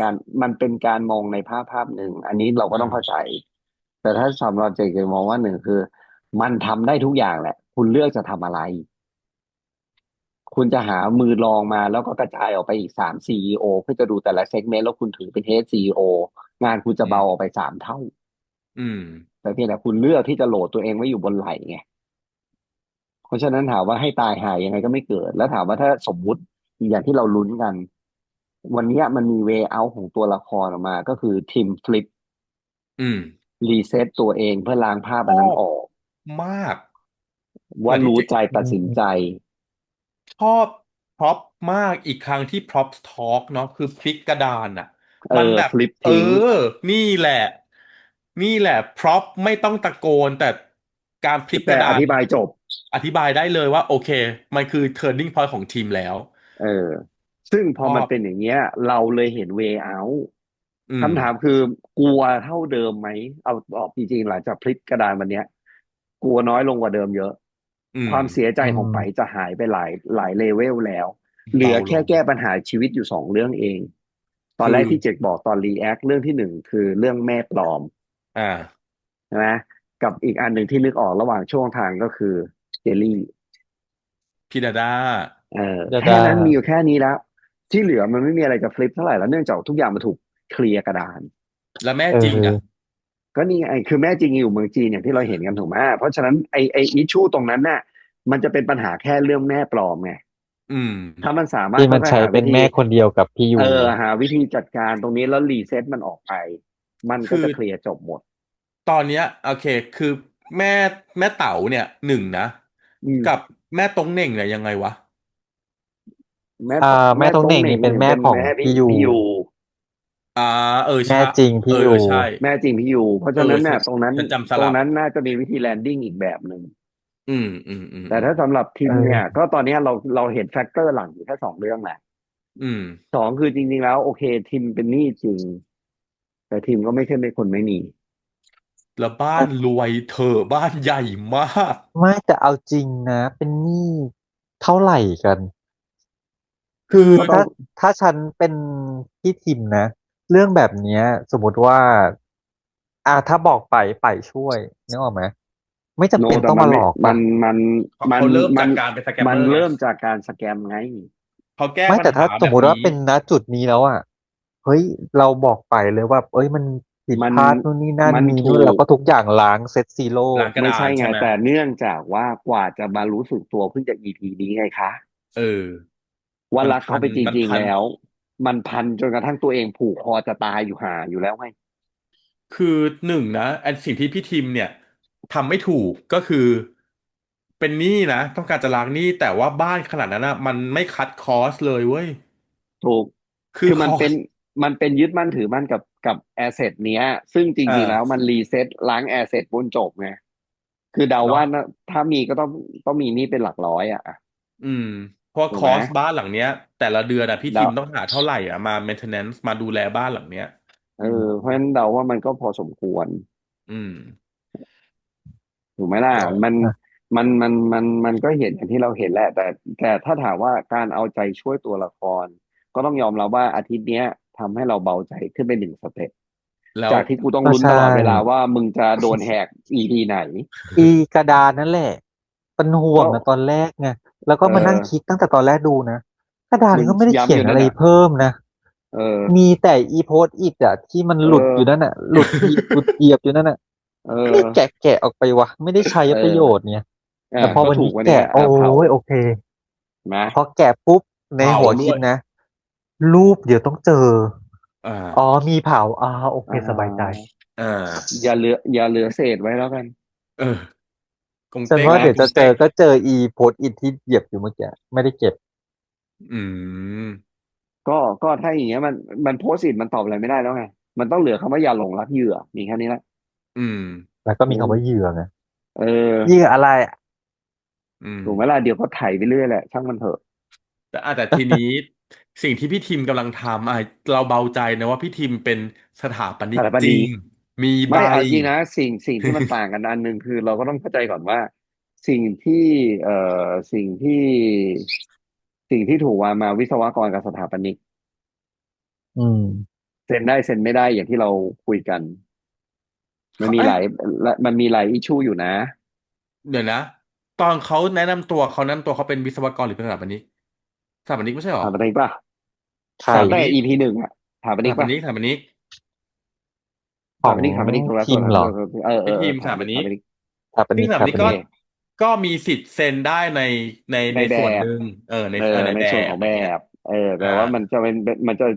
นการมองในภาพหนึ่งอันนี้เราก็ต้องเข้าใจอ่าแต่ถ้าสำหรับเจเจมองว่าหนึ่งคือมันทำได้ทุกอย่างแหละคุณเลือกจะทำอะไรคุณจะหามือรองมาแล้วก็กระจายออกไปอีก3 CEOเพื่อจะดูแต่ละเซกเมนต์แล้วคุณถือเป็นเฮดซีอีโองานคุณจะอืมเบาออกไป3 เท่าอืมแต่เพียงแต่คุณเลือกที่จะโหลดตัวเองไว้อยู่บนไหล่ไงเพราะฉะนั้นถามว่าให้ตายหายยังไงก็ไม่เกิดแล้วถามว่าถ้าสมมุติอย่างที่เราลุ้นกันวันเนี้ยมันมีเว y ์เอาของตัวละครออกมาก็คือทีมฟลิป อืมรีเซ็ตตัวเองเพื่อล้างภาพชอบอันนั้นออกมากเหมืว่ารู้ใจอนที่เจ ตัดสินใจชอบพร็อพมากอีกครั้งที่พร็อพทอล์กเนาะคือพลิกกระดานอ่ะมันแบบฟลิปเออทิ้งนี่แหละนี่แหละพร็อพไม่ต้องตะโกนแต่การพลิกกแต่อระดานธิบายจบอธิบายได้เลยว่าโอเคมันคือ turning point ของทีมแล้วเออซึ่งพชอบอมันเป็นอย่างเงี้ยเราเลยเห็นเว y ์เอาอืมคำถามคือกลัวเท่าเดิมไหมเอาบอกจริงๆหลังจากพลิกกระดานวันเนี้ยกลัวน้อยลงกว่าเดิมเยอะอืมความเสียใจอืของไปมจะหายไปหลายเลเวลแล้วเหลือเบาลงแค่แก้ปัญหาชีวิตอยู่2 เรื่องเองตอนคือแรกที่เจคบอกตอนรีแอคเรื่องที่1คือเรื่องแม่ปลอม อ่าใช่ไหมกับอีกอันหนึ่งที่นึกออกระหว่างช่วงทางก็คือเจลลี่พิดาดาเออแค่จะได้นั้นมีอยู่แค่นี้แล้วที่เหลือมันไม่มีอะไรจะฟลิปเท่าไหร่แล้วเนื่องจากทุกอย่างมันถูกเคลียร์กระดานแล้วแม่เจริงอ่ะออก็นี่ไงคือแม่จริงอยู่เมืองจีนอย่างที่เราเห็นกันถูกไหมเพราะฉะนั้นไออิชชูตรงนั้นน่ะมันจะเป็นปัญหาแค่เรื่องแม่ปลอมไงอืมถ้ามันสามารถที่มันค่อยใช้เป็นๆหาวิธีแม่คนเดียวกับพี่ยูหาวิธีจัดการตรงนี้แล้วรีเซ็ตมันออกไปมันก็คือ จะเคลียร์จบหมดตอนเนี้ยโอเคคือแม่แม่เต๋าเนี่ยหนึ่งนะอืมกับแม่ตงเหน่งเนี่ยยังไงวะแม่อ่าแม่แม่ตงเหน่งนี่ตงเหน่งเป็นแม่ของเนี่ยเป็นแม่พี่ยูพี่ยู อ่าเออแม่ใช่จริงเออพี่ยูเออใช่แม่จริงพี่อยู่เพราะฉะนั้นเออฉันเนี่ยตรงนั้นฉันจำสตรงลับนั้นน่าจะมีวิธีแลนดิ้งอีกแบบหนึ่งอืมอืมอืมแต่อืมถ้าสำหรับทีเอมเนี่ยอก็ตอนเนี้ยเราเห็นแฟกเตอร์หลังอยู่แค่2 เรื่องแหละอืมสองคือจริงๆแล้วโอเคทีมเป็นหนี้จริงแต่ทีมก็ไม่ใช่เป็นคนไม่มีแล้วบ้านรวยเธอบ้านใหญ่มากไม่แต่เอาจริงนะเป็นหนี้เท่าไหร่กันคือก็ต้องถ้าฉันเป็นพี่ทิมนะเรื่องแบบเนี้ยสมมุติว่าถ้าบอกไปช่วยนึกออกไหม ไม่จำโนเป็นต้องแต่มันไม่มาหลอกป่ะมันเขาเริ่มมันจากการเป็นสแกมมันเมอร์ไงเริ่มจากการสแกมไงเขาแก้ไม่แต่ถ้าปัญหาสมมุติว่าแบบนี้เป็นณจุดนี้แล้วอ่ะเฮ้ยเราบอกไปเลยว่าเอ้ยมันผิดมันพลาดนู่นนี่นั่นมันมีนู่ถูก นแล้วก็ทุกอย่างล้างเซตซีโร่หลังกระไม่ใช่ไงดานใช่ไหมแต่เนื่องจากว่ากว่าจะมารู้สึกตัวเพิ่งจะ EP นี้ไงคะเออว่ารักเขาไปจมันพัน ริงๆแล้วมันพันจนกระทั่งตัวเองผูกคอจะตายอยู่ห่าอยู่แล้วไงคือหนึ่งนะอันสิ่งที่พี่ทิมเนี่ยทำไม่ถูกก็คือเป็นหนี้นะต้องการจะล้างหนี้แต่ว่าบ้านขนาดนั้นนะมันไม่คัดคอสเลยเว้ยถูกคือคือมันเป็นคอสมันเป็นยึดมั่นถือมั่นกับแอสเซทเนี้ยซึ่งจริงๆแล้วมันรีเซ็ตล้างแอสเซทบนจบไงคือเดาเนาะว่านะถ้ามีก็ต้องมีหนี่เป็นหลักร้อยอ่ะอืมเพราะคถูกไหมอสบ้านหลังเนี้ยแต่ละเดือนอ่ะพี่ทิเดามต้องหาเท่าไหร่อ่ะมา maintenance มาดูแลบ้านหลังเนี้ยเออืมอเพราะฉะนั้นเดาว่ามันก็พอสมควร อืมถูกไหมล่ะแล้วมันก็เห็นอย่างที่เราเห็นแหละแต่ถ้าถามว่าการเอาใจช่วยตัวละครก็ต้องยอมรับว่าอาทิตย์เนี้ยทำให้เราเบาใจขึ้นไปหนึ่งสเต็ปแล้วจากที่กูต้องก็ใช่ลุ้นตลอดเวลาว่ามึงจะโดนแหก EP ไหนอีกระดานนั่นแหละเป็นห่วก็งนะตอนแรกไงแล้วก็เอมานั่งอคิดตั้งแต่ตอนแรกดูนะกระดานมึงก็ไม่ได้ย้ำเขียนอะไรอยู่นั่นน่ะเพิ่มนะเออมีแต่อีโพสต์อิทอะที่มันเอหลุดอยู่นั่อนน่ะหลุดเหยียบอยู่นั่นน่ะเอไม่แกะอแกะออกไปวะไม่ได้ใช้เประโยชออน์เนี่ยอ่าแต่พอก็วันนี้ถูกวันเนี้ยแกะโอ้เผายโอเคนะพอแกะปุ๊บในเผาหัวด้วยคิดนะรูปเดี๋ยวต้องเจออ่าอ๋อมีเผาโอเคอ่สบายใจาอ่าอย่าเหลือเศษไว้แล้วกันเออกงฉันว่าเต็กนะ เดี๋ยวจะเจอกงเต็กก็เจออีโพสต์อิทที่เหยียบอยู่เมื่อกี้ไม่ได้เก็บ อืมก็ถ้าอย่างเงี้ยมันโพสต์อิทมันตอบอะไรไม่ได้แล้วไงมันต้องเหลือคำว่าอย่าหลงรักเหยื่อมีแค่นี้ละอืมแล้วก็อืมมีคำว่าเหยื่อไงเออเหยื่ออะไรอะอืม ถูกไหมล่ะเดี๋ยวก็ไถไปเรื่อยแหละช่างมันเถอะแต่ทีนี้สิ่งที่พี่ทิมกำลังทำเราเบาใจนะว่าพี่ทิมเป็นสถาปนิสกถาปนิกจริงมีใบ ไม่เอาจริงนะสิ่งที่มันต่างกันอันหนึ่งคือเราก็ต้องเข้าใจก่อนว่าสิ่งที่เอ่อสิ่งที่สิ่งที่ถูกวางมาวิศวกรกับสถาปนิกอืมเซ็นได้เซ็นไม่ได้อย่างที่เราคุยกันมันเขาเอ๊ะมีหลายมันมีหลายอิชชูอยู่นะเดี๋ยวนะตอนเขาแนะนำตัวเขาแนะนำตัวเขาเป็นวิศวกรหรือเป็นสถาปนิกสถาปนิกไม่ใช่หรอสถาปนิกป่ะใครสถาปตั้งแต่ นิก EP 1อะสถาปนิกป่ะ สถาปนิกของสถาปนิกถูกแล้วพิมพ์เหรอพี่ทิมสถาปสถาปนิกนิกสถาปนิกสถาปซึ่งนิกสถาปนิกก็สถาปนิกโอเคมีสิทธิ์เซ็นได้ในในแบส่วนหบนึ่งในเออในในแบส่วนของแบบอย่างเงี้ยบอ่าแต่ว่ามันจะ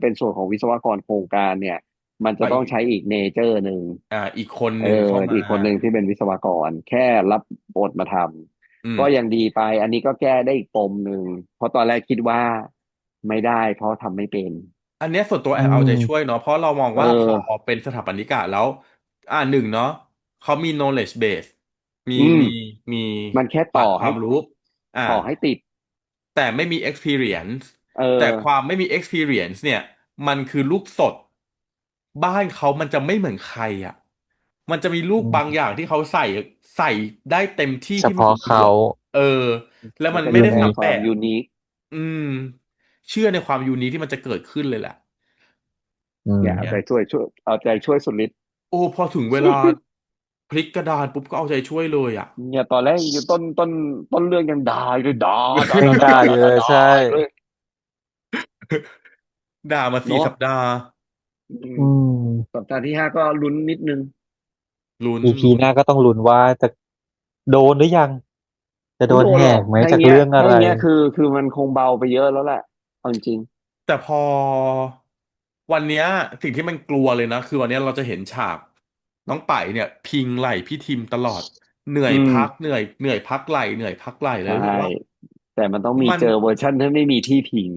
เป็นส่วนของวิศวกรโครงการเนี่ยมันจะก็อีกต้องใช้อีกเนเจอร์หนึ่งอีกคนเออหนึ่งเข้ามาอีกคนหนึ่งที่เป็นวิศวกรแค่รับบทมาทอืำม ก็ยังดีไปอันนี้ก็แก้ได้อีกปมหนึ่งเพราะตอนแรกคิดว่าไม่ได้เพราะทำไม่เป็นอันเนี้ยส่วนตัวแออืบเอาใจช่วยมเนาะเพราะเรามองเอว่าพออเป็นสถาปนิกอะแล้วหนึ่งเนาะเขามี knowledge base มีอืมมีมีมันแค่ฐานความรู้อ่าต่อให้ติดแต่ไม่มี experience เอแต่อความไม่มี experience เนี่ยมันคือลูกศรบ้านเขามันจะไม่เหมือนใครอ่ะมันจะมีลูกอืมบางอย่างที่เขาใส่ได้เต็มที่เฉที่ไม่พาะเขามีเหยื่อเออแล้วมันจะมันไม่ได้ยูนิคซ้ำแปะมีความยูนิค อืมเชื่อในความยูนิคที่มันจะเกิดขึ้นเลยแหละ อืมอย่าเอาใจช่วยเอาใจช่วยสุดฤทธิ์ โอ้พอถึงเวลาพลิกกระดานปุ๊บก็เอาใจช่วยเลยอ่ะ เนี่ยตอนแรกอยู่ต้นเรื่องยังด่าอยู่เลยด่าด่ายังด่าด่าด่าอยู่ด่าด่าด่าเลยใช่อยู่เลย ด่ามาสี่เนาะสัปดาห์อืมอืมสัปดาห์ที่ 5ก็ลุ้นนิดนึงลุ้นอีพีลุ้นหน้าก็ต้องลุ้นว่าจะโดนหรือยังจะโดไม่โดนหรอกนแหกไหมถ้าอย่างจากเงี้ยถ้าเรื่องอะไรอย่างเงี้ยคือมันคงเบาไปเยอะแล้วแหละเอาจริงแต่พอวันเนี้ยสิ่งที่มันกลัวเลยนะคือวันเนี้ยเราจะเห็นฉากน้องป่ายเนี่ยพิงไหล่พี่ทิมตลอดเหนื่อยอืมพักเหนื่อยพักไหล่เหนื่อยพักไหล่เลยใช่รู้สึกว่าแต่มันต้องมีมันเจอเวอร์ชันที่ไม่มีที่พิง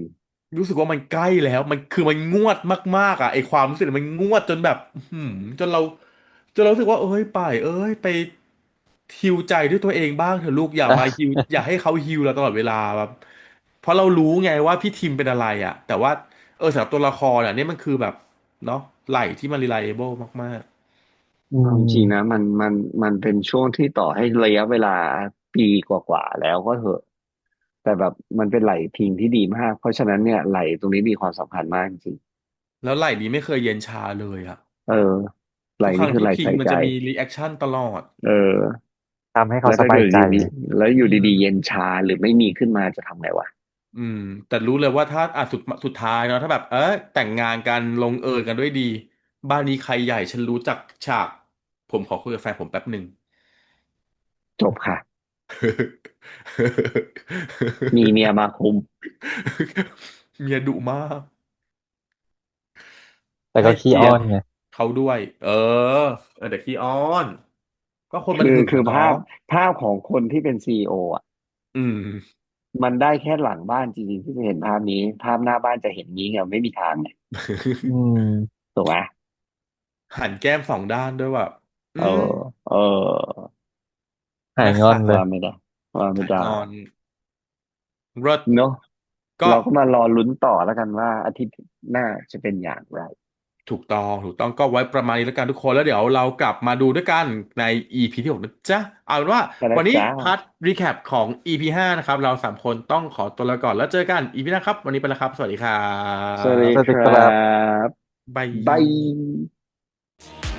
รู้สึกว่ามันใกล้แล้วมันคือมันงวดมากๆอ่ะไอความรู้สึกมันงวดจนแบบอื้อหือจนเรารู้สึกว่าเอ้ยป่ายเอ้ยไป ฮิวใจด้วยตัวเองบ้างเถอะลูกอย่าอ่ะมาฮิวอย่าให้เขาฮิวเราตลอดเวลาแบบเพราะเรารู้ไงว่าพี่ทิมเป็นอะไรอ่ะแต่ว่าสำหรับตัวละครอ่ะนี่มันคือแบบเนาะไหลที่มัน reliable มากอืเอาจริงๆนะมมันเป็นช่วงที่ต่อให้ระยะเวลาปีกว่าๆแล้วก็เถอะแต่แบบมันเป็นไหลพิงที่ดีมากเพราะฉะนั้นเนี่ยไหลตรงนี้มีความสำคัญมากจริง ๆแล้วไหลนี้ไม่เคยเย็นชาเลยอ่ะเออไหลทุกคนี่คือรั้งที่พิงไหลใส่ใจมันจะมีรีแอคชั่นตลอดเออ ทำให้เขาแล้วถ้าสบายใจเกิดอยู่ดีแล้วออืยู่ม ดีๆเย็นชาหรือไม่มีขึ้นมาจะทำไงวะแต่รู้เลยว่าถ้าสุดท้ายเนาะถ้าแบบแต่งงานกันลงเอยกันด้วยดีบ้านนี้ใครใหญ่ฉันรู้จักฉากผมขอคุยกับแฟนผมแป๊บหนึ่ง จบค่ะมีเมียมาคุม เมียดุมาก แต่ก็ขี้ให้เกียรติอ้อนไงเขาด้วยแต่ขี้อ้อน ก็คนมันคือหึงอะเนาะภาพของคนที่เป็นซีอีโออ่ะอืม มันได้แค่หลังบ้านจริงๆที่จะเห็นภาพนี้ภาพหน้าบ้านจะเห็นนี้ไงไม่มีทางไง อืมถูกไหมหันแก้มสองด้านด้วยแบบอืเออมเออหายนะครับงอนเลยว่าไม่ได้ว่าไม่ได้หายงอนรถเนอะก็ เราก็มารอลุ้นต่อแล้วกันว่าอาทิตย์หน้าจะเป็นอย่างไรถูกต้องก็ไว้ประมาณนี้แล้วกันทุกคนแล้วเดี๋ยวเรากลับมาดูด้วยกันใน EP ที่ 6นะจ๊ะเอาเป็นว่ากันนะวันนี้จ้าพาร์ทรีแคปของ EP 5นะครับเราสามคนต้องขอตัวลาก่อนแล้วเจอกัน EP หนะครับวันนี้ไปแล้วครับสวัสดีครัสวัสดีบครัสวัสดีครับบบายบาย